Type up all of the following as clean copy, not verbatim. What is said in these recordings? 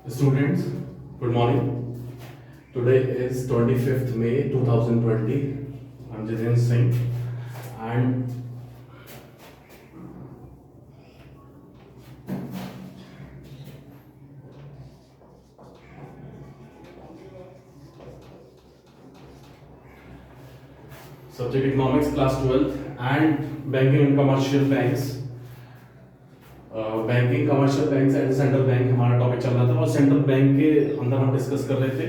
Students, good morning. Today is 25th May 2020. I'm Jiten Singh and subject economics class 12th and banking and commercial banks. Banking commercial bank and central bank हमारा topic चल रहा था और central bank के अंदर हम discuss कर रहे थे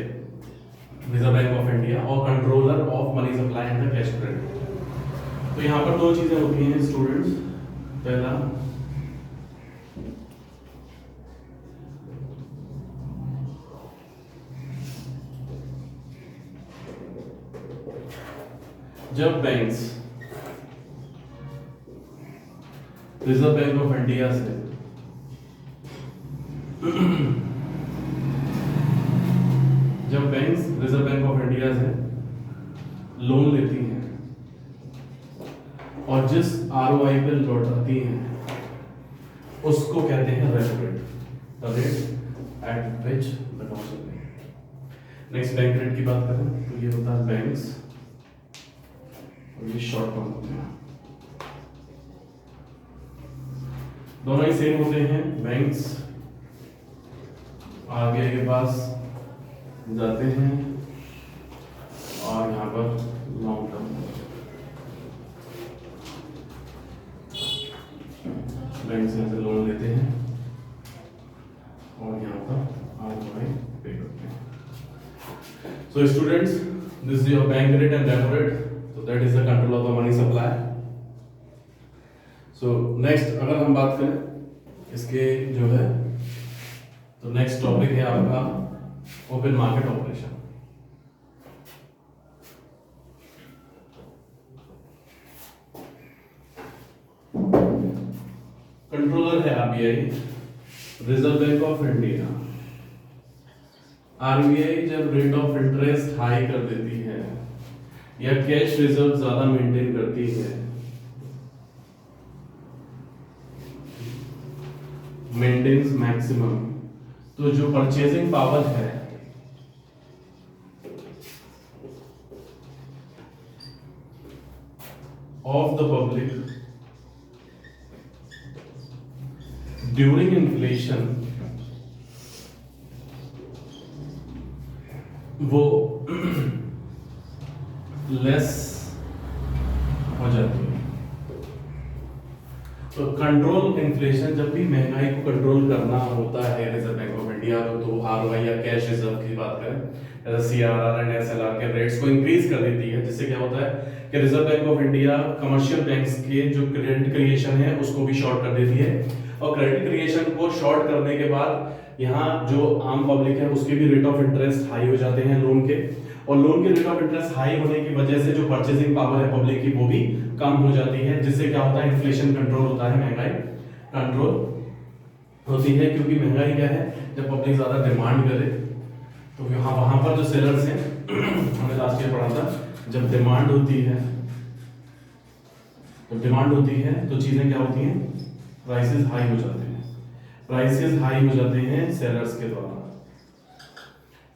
रिजर्व बैंक ऑफ इंडिया और controller of money supply and the cash credit. तो यहाँ पर दो चीजें होती हैं स्टूडेंट्स। पहला जब banks reserve Bank of India से जब banks reserve Bank of India से लोन लेती हैं और जिस आरओआई पे लौटाती हैं उसको कहते हैं repo rate, the rate at which the commercial bank. Next bank rate की बात करें तो ये होता है बैंक्स और ये शॉर्ट टर्म होते हैं, दोनों ही सेम होते हैं। बैंक्स आरबीआई के पास जाते हैं और यहाँ पर लॉन्ग टर्म बैंक से लोन लेते हैं और यहाँ पर आरबीआई पे करते हैं। So students, this is your bank rate and repo rate, so that is the control of the money supply. So next अगर हम बात करें इसके जो है तो नेक्स्ट टॉपिक है आपका ओपन मार्केट ऑपरेशन। कंट्रोलर है RBI, reserve Bank of India. RBI जब रेट ऑफ इंटरेस्ट हाई कर देती है या कैश रिजर्व ज्यादा मेंटेन करती है, मेंटेन्स मैक्सिमम, तो जो परचेजिंग पावर है of the public during inflation वो लेस हो जाती है। तो कंट्रोल इन्फ्लेशन, जब भी महंगाई को कंट्रोल करना होता है रिजर्व बैंक ऑफ इंडिया तो आरओआई या कैश रिजर्व की बात करें जैसे सीआरआर एंड एसएलआर के रेट्स को इंक्रीज कर देती है, जिससे क्या होता है कि reserve Bank of India commercial banks के जो क्रेडिट क्रिएशन है उसको भी शॉर्ट कर देती है और क्रेडिट क्रिएशन को शॉर्ट करने के बाद यहाँ जो आम पब्लिक है उसके भी रेट ऑफ इंटरेस्ट हाई हो जाते हैं लोन के, और लोन के रेट ऑफ इंटरेस्ट हाई होने की वजह से जो परचेजिंग पावर है पब्लिक की वो भी कम हो जाती है, जिससे क्या होता है इन्फ्लेशन कंट्रोल होता है, महंगाई कंट्रोल होती है। क्योंकि महंगाई क्या है, जब पब्लिक ज्यादा डिमांड करे तो वहां पर जो सेलर्स हैं हमने लास्ट ईयर पढ़ा था, जब डिमांड होती है तो चीजें क्या होती हैं, प्राइसेस हाई हो जाते हैं, प्राइसेस हाई हो जाते हैं सेलर्स के द्वारा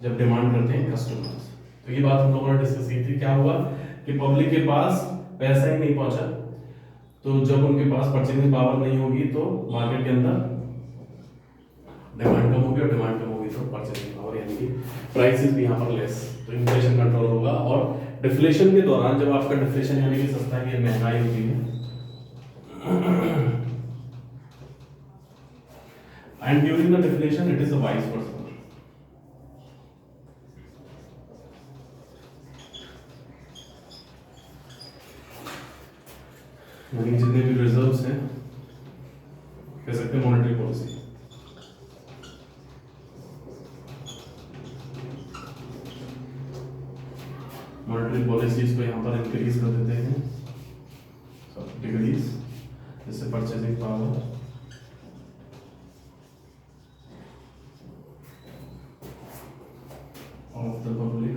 जब डिमांड करते हैं कस्टमर्स। तो ये बात हम लोगों ने डिस्कस की थी। क्या हुआ कि पब्लिक के पास पैसा ही नहीं पहुंचा, तो जब उनके पास परचेजिंग पावर नहीं होगी तो मार्केट के अंदर डिमांड कम होगी और डिमांड कम होगी तो परचेजिंग पावर यानी कि प्राइसेस भी यहाँ पर लेस, तो इन्फ्लेशन कंट्रोल होगा। और डिफ्लेशन के दौरान जब आपका डिफ्लेशन यानी कि सस्ता की महंगाई होती है and during the deflation it is a vice versa. यानी जितने भी रिजर्व्स हैं कह सकते हैं मॉनेटरी पॉलिसी, मॉनेटरी पॉलिसीज को यहाँ पर इंक्रीज कर देते हैं, डिक्रीज, जैसे purchasing power of the public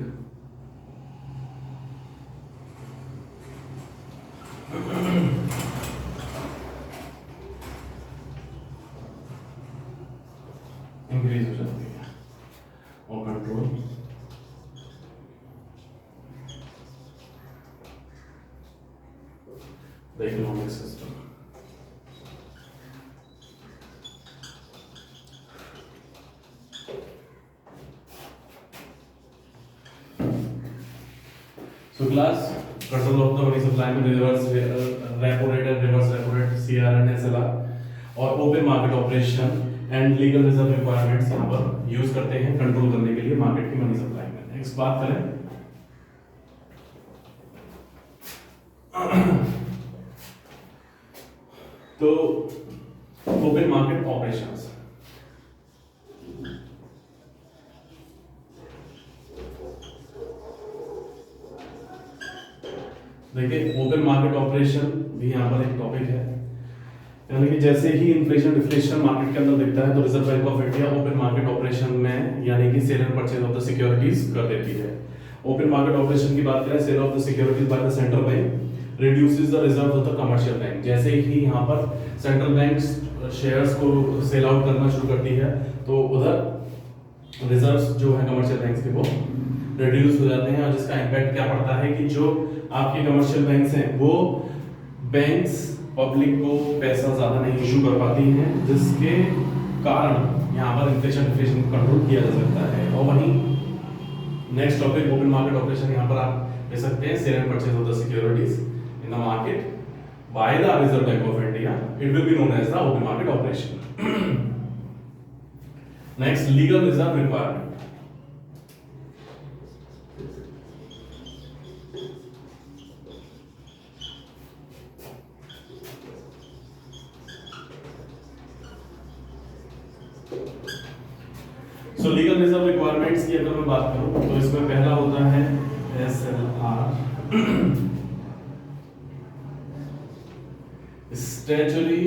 increase हो जाती है। control the economic system. So class, control of the money supply में reverse repo rate and reverse repo rate, CR and SLR, और open market operation and legal reserve requirements यहाँ पर use करते हैं control करने के लिए मार्केट की मनी सप्लाई में। नेक्स्ट बात करें तो ओपन मार्केट ऑपरेशंस, देखिए ओपन मार्केट ऑपरेशन भी यहाँ पर एक टॉपिक है, यानी कि जैसे ही इन्फ्लेशन डिफ्लेशन मार्केट के अंदर दिखता है तो Reserve Bank of India open market operation में यानी कि sale and purchase of the securities कर देती है। ओपन मार्केट ऑपरेशन की बात करें, sale of the securities by the central bank reduces the reserve of the commercial bank. जैसे ही यहाँ पर सेंट्रल बैंक शेयर्स को सेल आउट करना शुरू करती है तो उधर रिजर्व्स जो है कमर्शियल बैंक के वो रिड्यूस हो जाते हैं, और जिसका इम्पैक्ट क्या पड़ता है कि जो आपके कमर्शियल बैंक्स हैं वो बैंक्स पब्लिक को पैसा ज्यादा नहीं इशू कर पाती हैं, जिसके कारण यहाँ पर इन्फ्लेशन डिफ्लेशन को कंट्रोल किया जा सकता है। और वहीं next topic open market operation, यहाँ पर आप ले सकते हैं sale and purchase of the securities in the market by the Reserve Bank of India, it will be known as the open market operation. Next legal reserve requirement, so legal reserve requirements की अगर मैं बात करूं तो इसमें पहला होता है SLR, statutory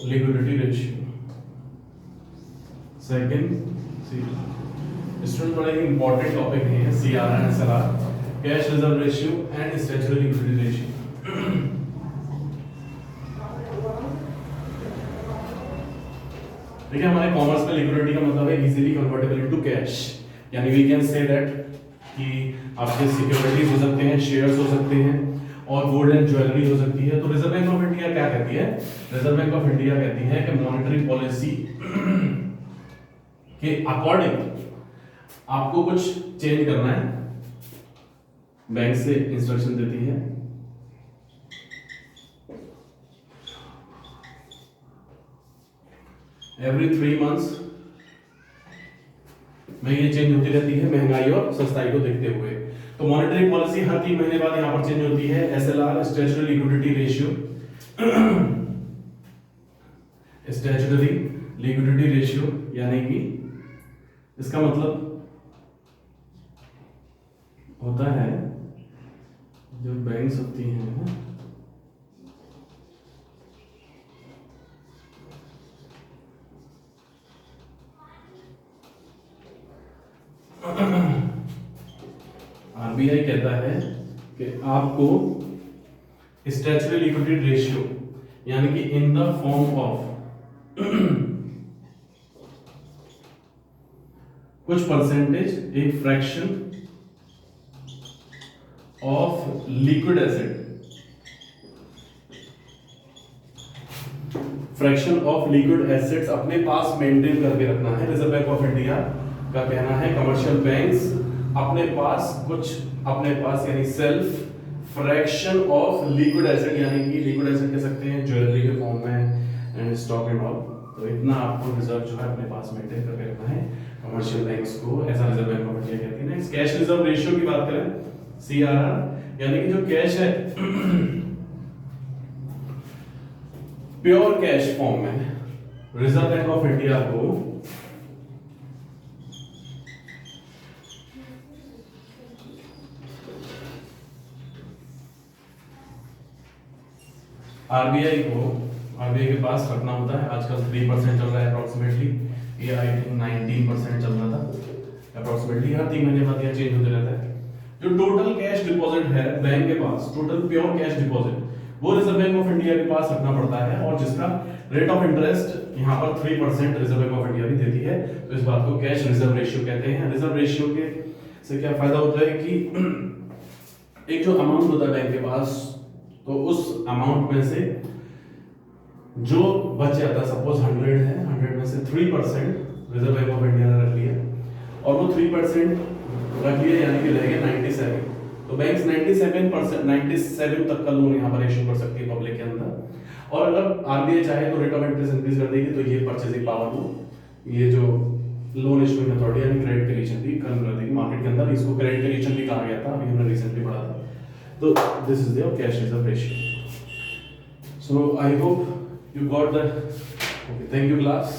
liquidity ratio. Second student बड़ा ही इंपॉर्टेंट टॉपिक है CR and SLR, cash reserve ratio and statutory liquidity ratio. देखिए हमारे कॉमर्स में लिक्विडिटी का मतलब है इजीली कन्वर्टेबल इनटू कैश, यानी वी कैन से दैट कि आपके सिक्योरिटीज हो सकते हैं, शेयर्स हो सकते हैं और गोल्ड एंड ज्वेलरी हो सकती है। तो रिजर्व बैंक ऑफ इंडिया क्या कहती है? रिजर्व बैंक ऑफ इंडिया कहती है कि मॉनेटरी पॉलिसी के अकॉर्डिंग आपको कुछ चेंज करना है, बैंक से इंस्ट्रक्शन देती है। एवरी 3 मंथ्स में ये चेंज होती रहती है महंगाई और सस्ताई को देखते हुए। तो मॉनेटरी पॉलिसी हर 3 महीने बाद यहां पर चेंज होती है। SLR statutory liquidity ratio, statutory liquidity ratio यानी कि इसका मतलब होता है जो बैंक्स होती हैं RBI कहता है कि आपको स्टैट्यूटरी लिक्विडिटी रेशियो यानी कि इन द फॉर्म ऑफ कुछ परसेंटेज, एक fraction of liquid asset, fraction of liquid assets अपने पास मेंटेन करके रखना है। रिजर्व बैंक ऑफ इंडिया का कहना है कमर्शियल बैंक्स अपने पास यानी self fraction of liquid asset, यानी कि लिक्विड एसेट कह सकते हैं ज्वेलरी के फॉर्म में एंड स्टॉक एंड ऑल, तो इतना आपको रिजर्व जो है अपने पास मेंटेन करके रखना है कमर्शियल बैंक्स को, ऐसा रिजर्व बैंक ऑफ इंडिया कहती है। नेक्स्ट कैश रिजर्व रेशियो की बात करें, CRR यानी कि जो कैश है प्योर कैश फॉर्म में रिजर्व बैंक ऑफ इंडिया को आरबीआई के पास रखना होता है। आजकल 3% चल रहा है अप्रोक्सीमेटली, ये आई थिंक 19% चल रहा था अप्रोक्सीमेटली। हर 3 महीने बाद यह चेंज होते रहता है। जो टोटल कैश डिपॉजिट है बैंक के पास, टोटल प्योर कैश डिपॉजिट वो रिजर्व बैंक ऑफ इंडिया के पास रखना पड़ता है, और जिसका रेट ऑफ इंटरेस्ट यहाँ पर 3% रिजर्व बैंक ऑफ इंडिया भी देती है। तो इस बात को कैश रिजर्व रेशियो कहते हैं। रिजर्व रेशियो के से क्या फायदा होता है कि एक जो अमाउंट होता है बैंक के पास, तो उस अमाउंट में से जो बच जाता है, सपोज 100 है, 100 में से 3% रिजर्व बैंक ऑफ इंडिया ने रख लिया, और वो 3% रख लिया, यानी कि रह गया 97। तो बैंक्स 97 तक का लोन यहाँ पर इशू कर सकती है पब्लिक के अंदर। और अगर आरबीआई चाहे तो रेट ऑफ इंटरेस्ट इंक्रीज कर देगी, तो ये परचेजिंग पावर को, ये जो लोन इशूइंग अथॉरिटी यानी क्रेडिट क्रिएशन भी कम कर देगी मार्केट के अंदर। इसको क्रेडिट क्रिएशन भी कहा गया था, अभी हमने रिसेंटली पढ़ा था। तो this is the cash reserve ratio. So I hope you got that. Okay, thank you class.